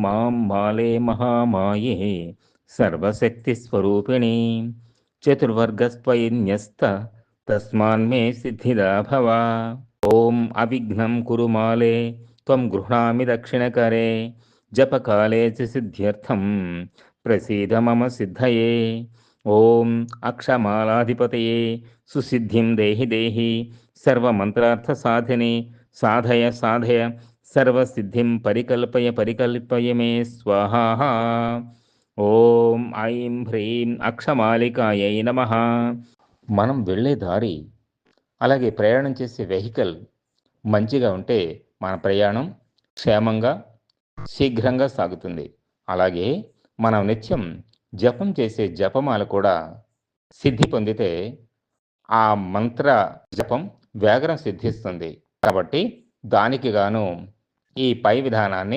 మాం మాలే మహామాయే సర్వశక్తిస్వరూపిణి చతుర్వర్గస్త్వయిన్యస్త తస్మాన్మే సిద్ధిదా భవ. ఓం అవిఘ్నం కురు మాలే త్వం గృహ్ణామి దక్షిణకరే జపకాలే చ సిద్ధ్యర్థం ప్రసీద మమ సిద్ధయే. ఓం అక్షమాలాధిపతయే సుసిద్ధిం దేహి దేహి సర్వమంత్రార్థ సాధిని సాధయ సాధయ సర్వసిద్ధిం పరికల్పయ పరికల్పయ మే స్వాహా. ఓం ఐం హ్రీం అక్షమాలికాయై నమః. మనం వెళ్ళే దారి, అలాగే ప్రయాణం చేసే వెహికల్ మంచిగా ఉంటే మన ప్రయాణం క్షేమంగా శీఘ్రంగా సాగుతుంది. అలాగే మనం నిత్యం జపం చేసే జపమాల కూడా సిద్ధి పొందితే ఆ మంత్ర జపం వేగం సిద్ధిస్తుంది. కాబట్టి దానికి గాను ఈ పై విధానాన్ని